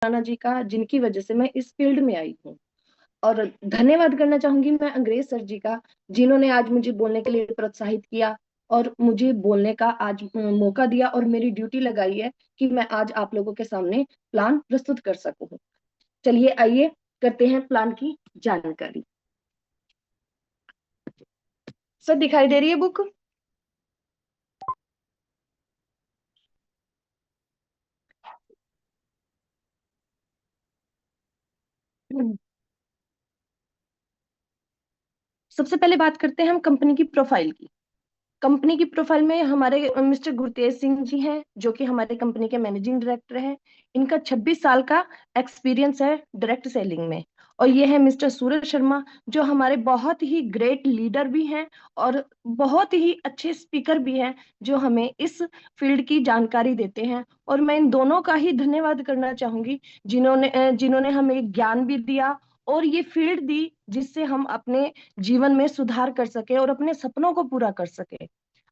खुराना जी का, जिनकी वजह से मैं इस फील्ड में आई हूँ। और धन्यवाद करना चाहूंगी मैं अंग्रेज सर जी का, जिन्होंने आज मुझे बोलने के लिए प्रोत्साहित किया और मुझे बोलने का आज मौका दिया, और मेरी ड्यूटी लगाई है कि मैं आज आप लोगों के सामने प्लान प्रस्तुत कर सकूं। चलिए आइए करते हैं प्लान की जानकारी। सर दिखाई दे रही है बुक? सबसे पहले बात करते हैं हम कंपनी की प्रोफाइल की। कंपनी की प्रोफाइल में हमारे मिस्टर गुरतेज सिंह जी हैं, जो कि हमारे कंपनी के मैनेजिंग डायरेक्टर हैं। इनका 26 साल का एक्सपीरियंस है डायरेक्ट सेलिंग में। और ये है मिस्टर सूरज शर्मा, जो हमारे बहुत ही ग्रेट लीडर भी हैं और बहुत ही अच्छे स्पीकर भी हैं, जो हमें इस फील्ड की जानकारी देते हैं। और मैं इन दोनों का ही धन्यवाद करना चाहूंगी, जिन्होंने हमें ज्ञान भी दिया और ये फील्ड दी, जिससे हम अपने जीवन में सुधार कर सके और अपने सपनों को पूरा कर सके।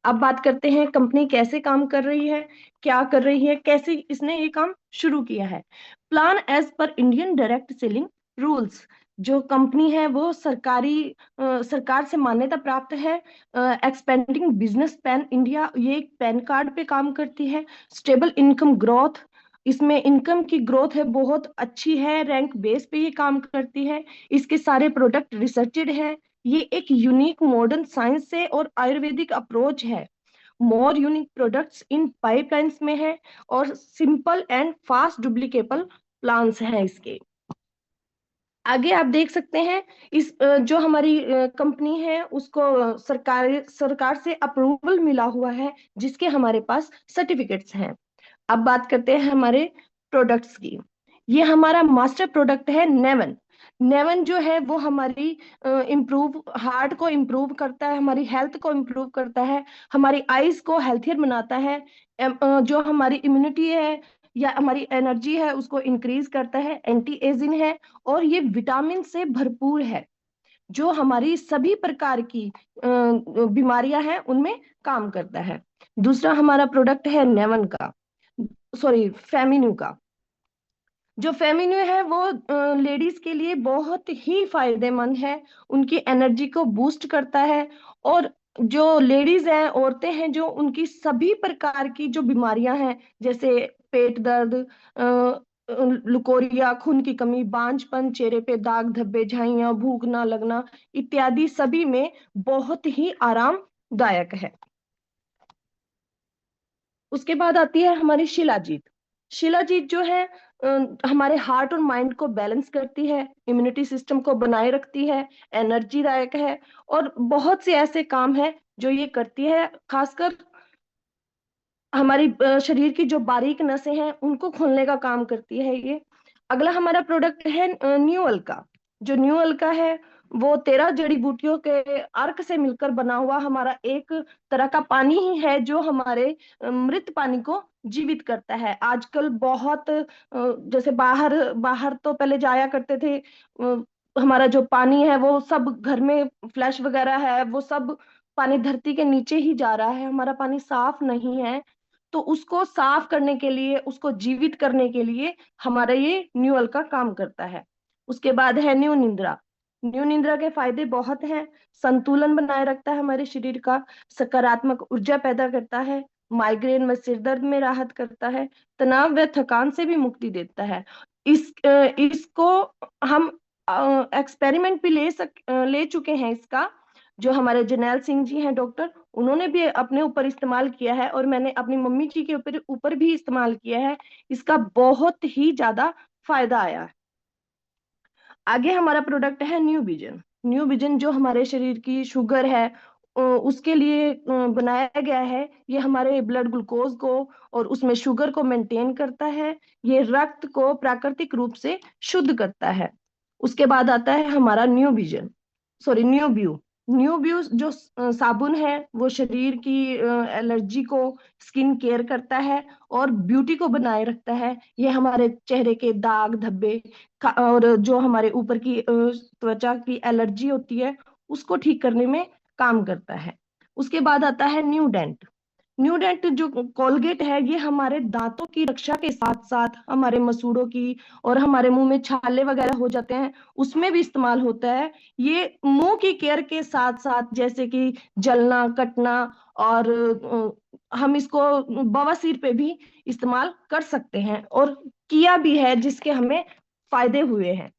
अब बात करते हैं कंपनी कैसे काम कर रही है, क्या कर रही है, कैसे इसने ये काम शुरू किया है। Plan as per Indian direct selling rules. जो कंपनी है वो सरकार से मान्यता प्राप्त है। एक्सपेंडिंग बिजनेस पैन इंडिया, ये एक पैन कार्ड पे काम करती है। स्टेबल इनकम ग्रोथ, इसमें इनकम की ग्रोथ है बहुत अच्छी है, रैंक बेस पे ये काम करती है। इसके सारे प्रोडक्ट रिसर्चेड है। ये एक यूनिक मॉडर्न साइंस से और आयुर्वेदिक अप्रोच है। मोर यूनिक प्रोडक्ट्स इन पाइपलाइंस में है, और simple and fast duplicable plans हैं इसके। आगे आप देख सकते हैं, इस जो हमारी कंपनी है उसको सरकार से अप्रूवल मिला हुआ है, जिसके हमारे पास सर्टिफिकेट्स हैं। अब बात करते हैं हमारे प्रोडक्ट्स की। ये हमारा मास्टर प्रोडक्ट है नेवन। नेवन जो है वो हमारी इम्प्रूव हार्ट को इम्प्रूव करता है, हमारी हेल्थ को इम्प्रूव करता है, हमारी आईज को हेल्थियर बनाता है। जो हमारी इम्यूनिटी है या हमारी एनर्जी है उसको इंक्रीज करता है, एंटी एजिंग है, और ये विटामिन से भरपूर है, जो हमारी सभी प्रकार की बीमारियां हैं उनमें काम करता है। दूसरा हमारा प्रोडक्ट है नेवन का, सॉरी फेमिन्यू का। जो फेमिन्यू है वो लेडीज के लिए बहुत ही फायदेमंद है, उनकी एनर्जी को बूस्ट करता है। और जो लेडीज हैं, औरतें हैं, जो उनकी सभी प्रकार की जो बीमारियां हैं, जैसे पेट दर्द, लुकोरिया, खून की कमी, बांझपन, चेहरे पे दाग धब्बे, झाइयां, भूख ना लगना इत्यादि, सभी में बहुत ही आरामदायक है। उसके बाद आती है हमारी शिलाजीत। शिलाजीत जो है हमारे हार्ट और माइंड को बैलेंस करती है, इम्यूनिटी सिस्टम को बनाए रखती है, एनर्जी दायक है, और बहुत से ऐसे काम है जो ये करती है। खासकर हमारी शरीर की जो बारीक नसें हैं उनको खोलने का काम करती है ये। अगला हमारा प्रोडक्ट है न्यूअल का। जो न्यूअल का है वो 13 जड़ी बूटियों के अर्क से मिलकर बना हुआ हमारा एक तरह का पानी ही है, जो हमारे मृत पानी को जीवित करता है। आजकल बहुत जैसे बाहर बाहर तो पहले जाया करते थे, हमारा जो पानी है वो सब घर में फ्लैश वगैरह है, वो सब पानी धरती के नीचे ही जा रहा है, हमारा पानी साफ नहीं है। तो उसको साफ करने के लिए, उसको जीवित करने के लिए हमारा ये न्यूअल का काम करता है। उसके बाद है न्यू निंद्रा। न्यू निंद्रा के फायदे बहुत हैं। संतुलन बनाए रखता है हमारे शरीर का, सकारात्मक ऊर्जा पैदा करता है, माइग्रेन व सिर दर्द में राहत करता है, तनाव व थकान से भी मुक्ति देता है। इसको हम एक्सपेरिमेंट भी ले चुके हैं इसका। जो हमारे जरनैल सिंह जी हैं डॉक्टर, उन्होंने भी अपने ऊपर इस्तेमाल किया है, और मैंने अपनी मम्मी जी के ऊपर ऊपर भी इस्तेमाल किया है। इसका बहुत ही ज्यादा फायदा आया है। आगे हमारा प्रोडक्ट है न्यू विजन। न्यू विजन जो हमारे शरीर की शुगर है उसके लिए बनाया गया है। ये हमारे ब्लड ग्लूकोज को और उसमें शुगर को मेंटेन करता है। ये रक्त को प्राकृतिक रूप से शुद्ध करता है। उसके बाद आता है हमारा new vision, sorry new view. New view जो साबुन है वो शरीर की एलर्जी को, स्किन केयर करता है और ब्यूटी को बनाए रखता है। ये हमारे चेहरे के दाग धब्बे और जो हमारे ऊपर की त्वचा की एलर्जी होती है उसको ठीक करने में काम करता है। उसके बाद आता है न्यू डेंट। न्यूडेंट जो कोलगेट है, ये हमारे दांतों की रक्षा के साथ साथ हमारे मसूड़ों की और हमारे मुंह में छाले वगैरह हो जाते हैं उसमें भी इस्तेमाल होता है। ये मुंह की केयर के साथ साथ जैसे कि जलना कटना और हम इसको बवासीर पे भी इस्तेमाल कर सकते हैं और किया भी है, जिसके हमें फायदे हुए हैं।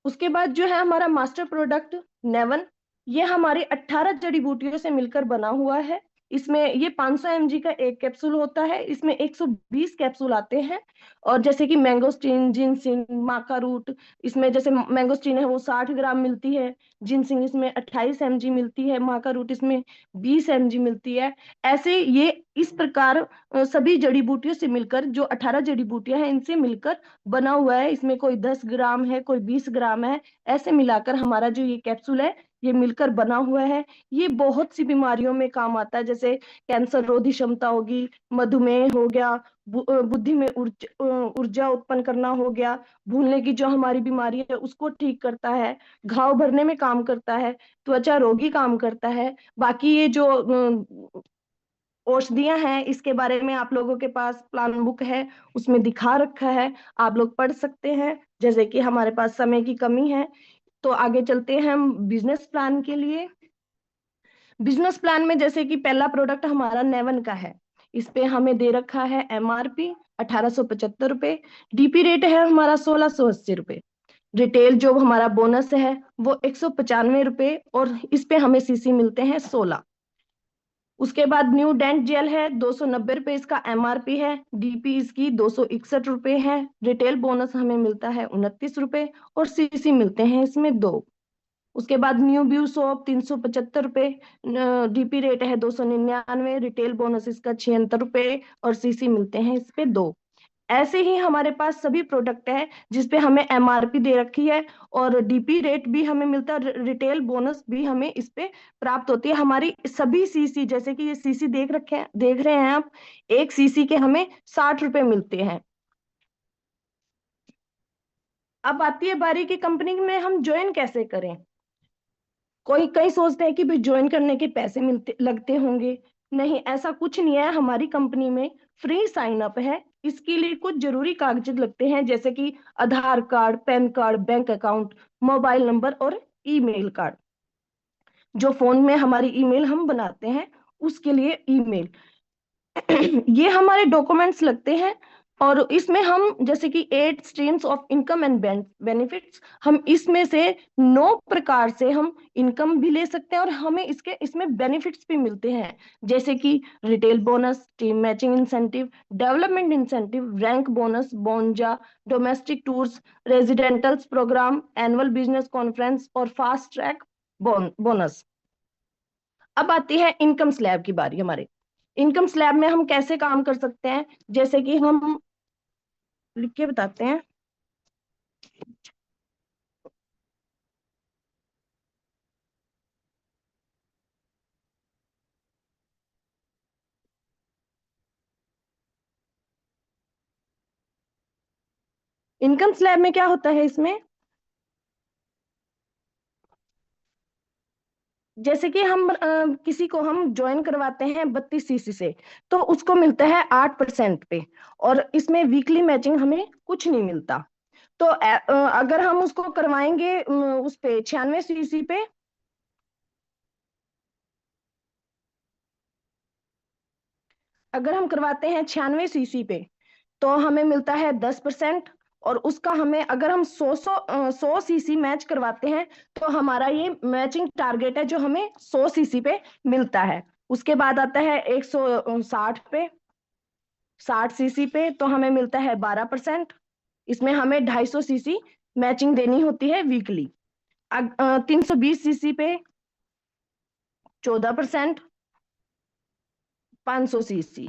उसके बाद जो है हमारा मास्टर प्रोडक्ट नेवन, ये हमारी 18 जड़ी बूटियों से मिलकर बना हुआ है। इसमें ये 500 mg का एक कैप्सूल होता है, इसमें 120 कैप्सूल आते हैं। और जैसे कि मैंगोस्टीन, जिनसिंग, माका रूट, इसमें जैसे मैंगोस्टीन है वो 60 ग्राम मिलती है, जिनसिंग इसमें 28 mg मिलती है, माका रूट इसमें 20 mg मिलती है। ऐसे ये इस प्रकार सभी जड़ी बूटियों से मिलकर, जो 18 जड़ी बूटियां हैं इनसे मिलकर बना हुआ है। इसमें कोई 10 ग्राम है, कोई 20 ग्राम है, ऐसे मिलाकर हमारा जो ये कैप्सूल है ये मिलकर बना हुआ है। ये बहुत सी बीमारियों में काम आता है, जैसे कैंसर रोधी क्षमता होगी, मधुमेह हो गया, बुद्धि में ऊर्जा उत्पन्न करना हो गया, भूलने की जो हमारी बीमारी है उसको ठीक करता है, घाव भरने में काम करता है, त्वचा रोगी काम करता है। बाकी ये जो औषधियां हैं इसके बारे में आप लोगों के पास प्लान बुक है, उसमें दिखा रखा है, आप लोग पढ़ सकते हैं। जैसे कि हमारे पास समय की कमी है तो आगे चलते हैं हम बिजनेस प्लान के लिए। बिजनेस प्लान में जैसे कि पहला प्रोडक्ट हमारा नेवन का है, इस पे हमें दे रखा है MRP 1875 रुपये, डीपी रेट है हमारा 1680 रुपये, रिटेल जो हमारा बोनस है वो 195 रुपये और इस पे हमें सीसी मिलते हैं 16। उसके बाद न्यू डेंट जेल है, 290 रुपये इसका MRP है, डीपी इसकी 261 रुपये है, रिटेल बोनस हमें मिलता है 29 रुपये और सीसी मिलते हैं इसमें 2। उसके बाद न्यू ब्यू सोप 375 रुपये, डीपी रेट है 299, रिटेल बोनस इसका 76 रुपये और सीसी मिलते हैं इस पे 2। ऐसे ही हमारे पास सभी प्रोडक्ट है जिसपे हमें MRP दे रखी है और डीपी रेट भी हमें मिलता है, रिटेल बोनस भी हमें इस पे प्राप्त होती है। हमारी सभी सीसी, जैसे कि ये सीसी देख रहे हैं आप, एक सीसी के हमें 60 रुपए मिलते हैं। अब आती है बारी की कंपनी में हम ज्वाइन कैसे करें। कोई कई सोचते हैं कि भाई ज्वाइन करने के पैसे मिलते लगते होंगे, नहीं ऐसा कुछ नहीं है। हमारी कंपनी में फ्री साइन अप है, इसके लिए कुछ जरूरी कागजात लगते हैं जैसे कि Aadhaar card, PAN card, bank account, mobile number और ईमेल कार्ड। जो फोन में हमारी ईमेल हम बनाते हैं उसके लिए ईमेल ये हमारे डॉक्यूमेंट्स लगते हैं। और इसमें हम जैसे कि 8 streams of income and benefits, हम इसमें से 9 प्रकार से हम इनकम भी ले सकते हैं और हमें इसमें बेनिफिट्स भी मिलते हैं, जैसे कि retail bonus, team matching incentive, development incentive, rank bonus, bonanza, domestic tours, residentials programme, annual business conference और फास्ट ट्रैक बोनस। अब आती है इनकम स्लैब की बारी हमारे। इनकम स्लैब में हम कैसे काम कर सकते हैं, जैसे कि हम लिख के बताते हैं। इनकम स्लैब में क्या होता है, इसमें जैसे कि हम किसी को हम ज्वाइन करवाते हैं 32 सीसी से, तो उसको मिलता है 8% पे, और इसमें वीकली मैचिंग हमें कुछ नहीं मिलता। तो अगर हम उसको करवाएंगे उस पे 96 सीसी पे, अगर हम करवाते हैं 96 सीसी पे तो हमें मिलता है 10%। और उसका हमें अगर हम 100 सीसी मैच करवाते हैं तो हमारा ये मैचिंग टारगेट है जो हमें 100 सीसी पे मिलता है। उसके बाद आता है 160 पे, 60 सीसी पे तो हमें मिलता है 12%। इसमें हमें 250 सीसी मैचिंग देनी होती है वीकली। 320 सीसी पे 14%, 500 सीसी।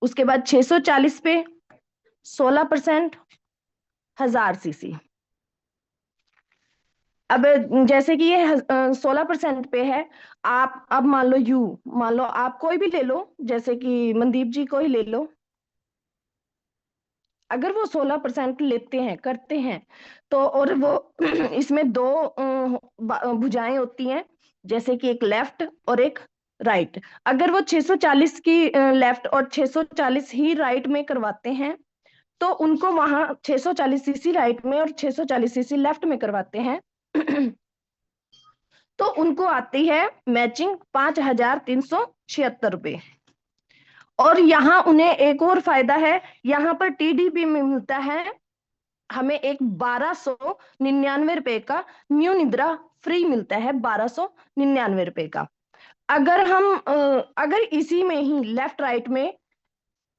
उसके बाद 640 पे 16%, 1000 सीसी। अब जैसे कि ये 16% पे है, आप अब मान लो आप कोई भी ले लो, जैसे कि मनदीप जी को ही ले लो। अगर वो 16% लेते हैं करते हैं तो, और वो इसमें दो भुजाएं होती हैं, जैसे कि एक लेफ्ट और एक राइट। अगर वो 640 की लेफ्ट और 640 ही राइट में करवाते हैं, तो उनको वहां 640 सीसी राइट में और 640 सीसी लेफ्ट में करवाते हैं तो उनको आती है मैचिंग 5,376 रुपये। और यहाँ उन्हें एक और फायदा है, यहाँ पर टीडीपी में मिलता है हमें एक 1,299 रुपए का न्यू निद्रा फ्री मिलता है, 1,299 रुपए का। अगर हम अगर इसी में ही लेफ्ट राइट में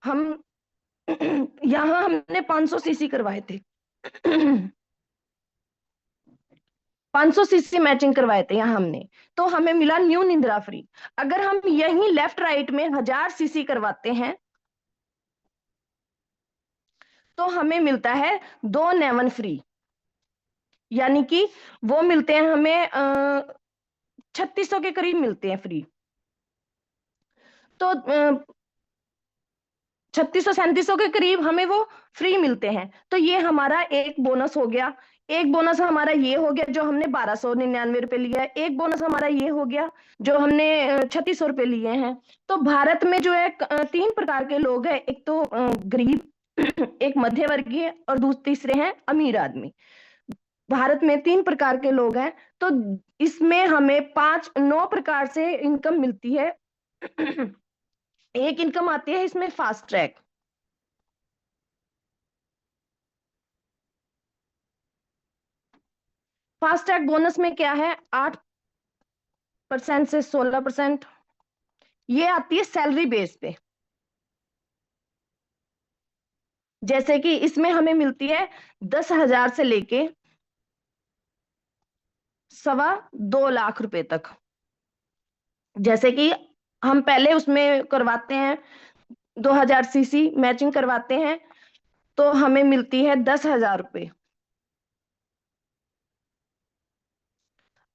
हम यहाँ हमने 500 सीसी करवाए थे 500 सीसी मैचिंग करवाए थे यहाँ हमने, तो हमें मिला न्यू निंद्रा फ्री। अगर हम यही लेफ्ट राइट में 1,000 सीसी करवाते हैं तो हमें मिलता है 2 नेवन फ्री, यानी कि वो मिलते हैं हमें 3,600 के करीब मिलते हैं फ्री। तो 3,600 3700 के करीब हमें वो फ्री मिलते हैं। तो ये हमारा एक बोनस हो गया। एक बोनस हमारा ये हो गया जो हमने 1,299 रुपए लिया है, एक बोनस हमारा ये हो गया जो हमने 3,600 रुपए लिए हैं। तो भारत में जो है 3 प्रकार के लोग हैं, एक तो गरीब, एक मध्य वर्गीय और तीसरे हैं अमीर आदमी। भारत में 3 प्रकार के लोग हैं। तो इसमें हमें 9 प्रकार से इनकम मिलती है। एक इनकम आती है इसमें fast track. Fast track bonus में क्या है, 8% से 16%, ये आती है सैलरी बेस पे। जैसे कि इसमें हमें मिलती है 10,000 से लेके 2.25 लाख रुपए तक। जैसे कि हम पहले उसमें करवाते हैं 2,000 सीसी मैचिंग करवाते हैं तो हमें मिलती है 10,000 रुपये।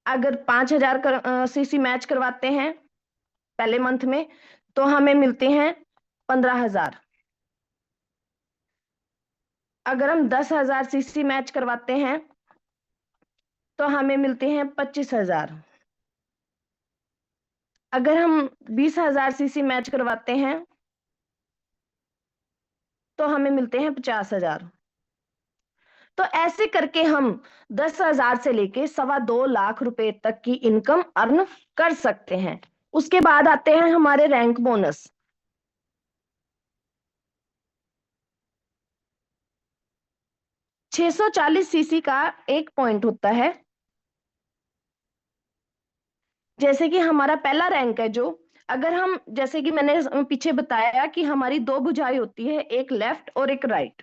अगर 5,000 सीसी मैच करवाते हैं पहले मंथ में तो हमें मिलते हैं 15,000। अगर हम 10,000 सीसी मैच करवाते हैं तो हमें मिलते हैं 25,000। अगर हम 20,000 सीसी मैच करवाते हैं तो हमें मिलते हैं 50,000। तो ऐसे करके हम 10,000 से लेके 2.25 लाख रुपए तक की इनकम अर्न कर सकते हैं। उसके बाद आते हैं हमारे रैंक बोनस। 640 सीसी का एक पॉइंट होता है। जैसे कि हमारा पहला रैंक है जो, अगर हम जैसे कि मैंने पीछे बताया कि हमारी दो भुजाएं होती है, एक लेफ्ट और एक राइट।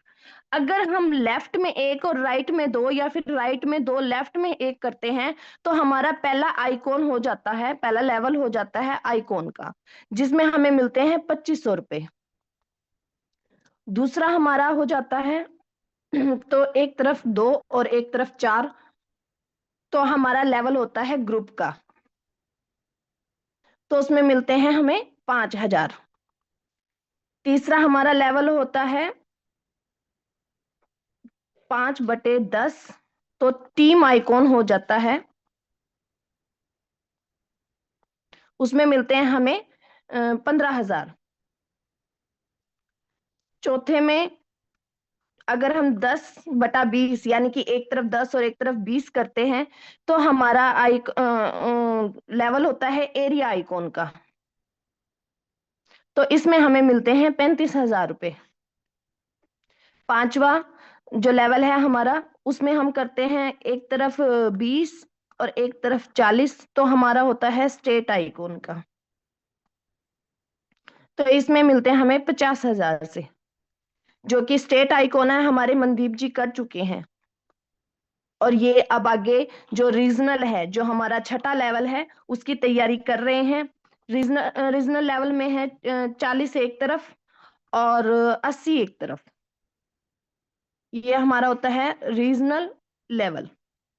अगर हम लेफ्ट में एक और राइट में दो, या फिर राइट में दो लेफ्ट में एक करते हैं तो हमारा पहला आइकॉन हो जाता है, पहला लेवल हो जाता है आइकॉन का, जिसमें हमें मिलते हैं 2,500 रुपए। दूसरा हमारा हो जाता है तो एक तरफ 2 और एक तरफ 4, तो हमारा लेवल होता है ग्रुप का, तो उसमें मिलते हैं हमें 5,000। तीसरा हमारा लेवल होता है 5/10, तो टीम आइकॉन हो जाता है, उसमें मिलते हैं हमें 15,000। चौथे में अगर हम 10/20 यानी कि एक तरफ 10 और एक तरफ 20 करते हैं तो हमारा लेवल होता है एरिया आइकॉन का, तो इसमें हमें मिलते हैं 35,000 रुपए। पांचवा जो लेवल है हमारा, उसमें हम करते हैं एक तरफ 20 और एक तरफ 40, तो हमारा होता है स्टेट आइकॉन का, तो इसमें मिलते हैं हमें 50,000 से, जो कि स्टेट आइकॉन है हमारे मनदीप जी कर चुके हैं। और ये अब आगे जो रीजनल है, जो हमारा छठा लेवल है, उसकी तैयारी कर रहे हैं। रीजनल लेवल में है 40 एक तरफ और 80 एक तरफ, ये हमारा होता है रीजनल लेवल।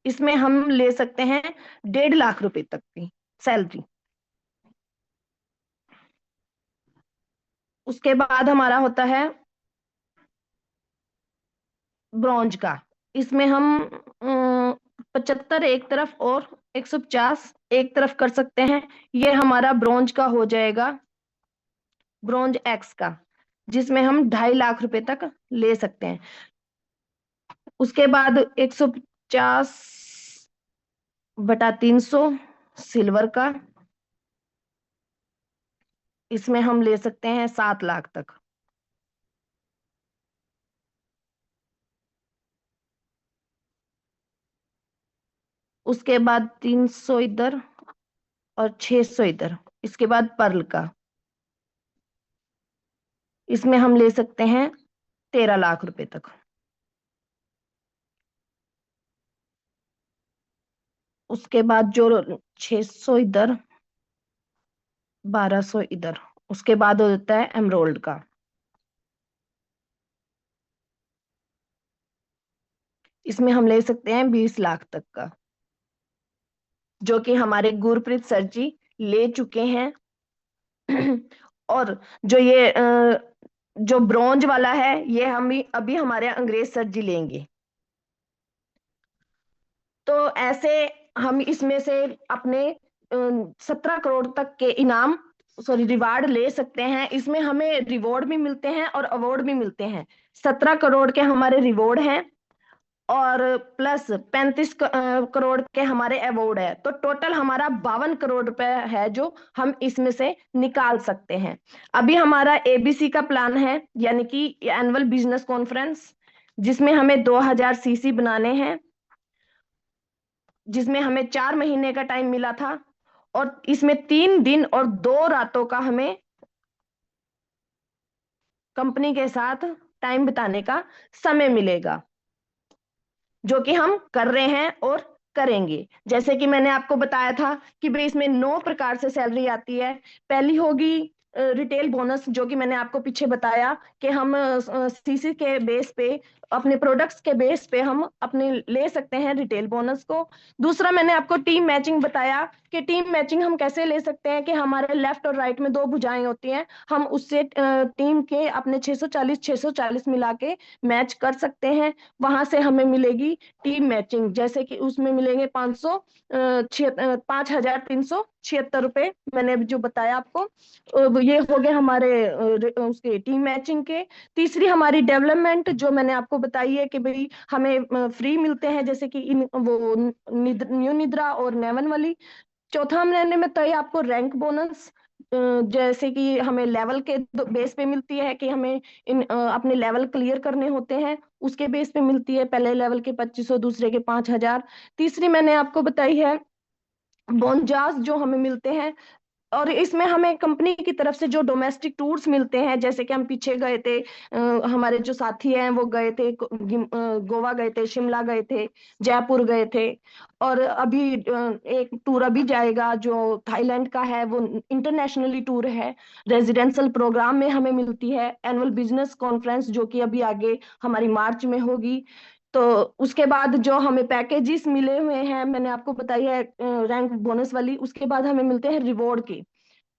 इसमें हम ले सकते हैं 1.5 लाख रुपए तक की सैलरी। उसके बाद हमारा होता है ब्रॉन्ज का। इसमें हम 75 एक तरफ और 150 एक तरफ कर सकते हैं। ये हमारा ब्रॉन्ज का हो जाएगा, ब्रॉन्ज एक्स का, जिसमें हम 2.5 लाख रुपए तक ले सकते हैं। उसके बाद 150/300 सिल्वर का, इसमें हम ले सकते हैं 7 लाख तक। उसके बाद 300 इधर और 600 इधर। इसके बाद पर्ल का, इसमें हम ले सकते हैं 13 लाख रुपए तक। उसके बाद जो 600 इधर, 1200 इधर। उसके बाद हो जाता है एमरोल्ड का, इसमें हम ले सकते हैं 20 लाख तक का, जो कि हमारे गुरप्रीत सर जी ले चुके हैं। और जो ये जो ब्रॉन्ज वाला है, ये हम अभी हमारे अंग्रेज सर जी लेंगे। तो ऐसे हम इसमें से अपने 17 करोड़ तक के इनाम, सॉरी, रिवार्ड ले सकते हैं। इसमें हमें रिवॉर्ड भी मिलते हैं और अवार्ड भी मिलते हैं। 17 करोड़ के हमारे रिवॉर्ड हैं और प्लस 35 करोड़ के हमारे अवार्ड है। तो टोटल हमारा 52 करोड़ रुपए है जो हम इसमें से निकाल सकते हैं। अभी हमारा एबीसी का प्लान है, यानी कि एनुअल बिजनेस कॉन्फ्रेंस, जिसमें हमें 2000 सीसी बनाने हैं, जिसमें हमें 4 महीने का टाइम मिला था। और इसमें 3 दिन और 2 रातों का हमें कंपनी के साथ टाइम बिताने का समय मिलेगा, जो कि हम कर रहे हैं और करेंगे। जैसे कि मैंने आपको बताया था कि भाई इसमें 9 प्रकार से सैलरी आती है। पहली होगी रिटेल बोनस, जो कि मैंने आपको पीछे बताया कि हम सीसी के बेस पे, अपने प्रोडक्ट्स के बेस पे हम अपने ले सकते हैं रिटेल बोनस को। दूसरा मैंने आपको टीम मैचिंग बताया कि टीम मैचिंग हम कैसे ले सकते हैं, कि हमारे लेफ्ट और राइट में 2 भुजाएं होती हैं, हम उससे टीम के अपने 640 640 मिला के मैच कर सकते हैं। वहां से हमें मिलेगी टीम मैचिंग, जैसे कि उसमें मिलेंगे 5,376 रुपए, मैंने अभी जो बताया आपको। ये हो गए हमारे उसके टीम मैचिंग के। तीसरी हमारी डेवलपमेंट, जो मैंने आपको बताई है कि भाई हमें फ्री मिलते हैं, जैसे कि इन वो न्यू निद्रा और नेवन वाली। चौथा हमने बताया आपको रैंक बोनस, जैसे कि हमें लेवल के बेस पे मिलती है, कि हमें अपने लेवल क्लियर करने होते हैं, उसके बेस पे मिलती है। पहले लेवल के 2500, दूसरे के 5000। तीसरी मैंने आपको बताई है बोनजास, जो हमें मिलते हैं। और इसमें हमें कंपनी की तरफ से जो डोमेस्टिक टूर्स मिलते हैं, जैसे कि हम पीछे गए थे, हमारे जो साथी हैं वो गए थे, गोवा गए थे, शिमला गए थे, जयपुर गए थे। और अभी एक टूर अभी जाएगा जो थाईलैंड का है, वो इंटरनेशनली टूर है। रेजिडेंशियल प्रोग्राम में हमें मिलती है एनुअल बिजनेस कॉन्फ्रेंस, जो कि अभी आगे हमारी मार्च में होगी। तो उसके बाद जो हमें पैकेजेस मिले हुए हैं, मैंने आपको बताई है रैंक बोनस वाली। उसके बाद हमें मिलते हैं रिवॉर्ड की,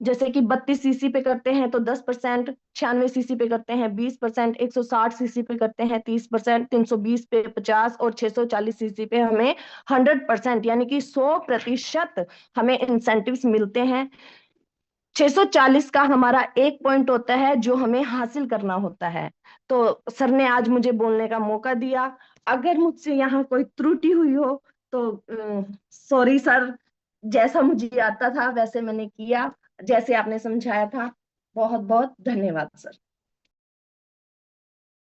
जैसे कि 32 सीसी पे करते हैं तो 10%, 96 सीसी पे करते हैं 20%, 160 सीसी पे करते हैं 30%, 320 पे 50, और 640 सीसी पे हमें 100%, यानी कि 100% हमें इंसेंटिव्स मिलते हैं। 640 का हमारा एक पॉइंट होता है जो हमें हासिल करना होता है। तो सर ने आज मुझे बोलने का मौका दिया। अगर मुझसे यहाँ कोई त्रुटि हुई हो तो सॉरी सर, जैसा मुझे आता था वैसे मैंने किया, जैसे आपने समझाया था। बहुत बहुत धन्यवाद सर।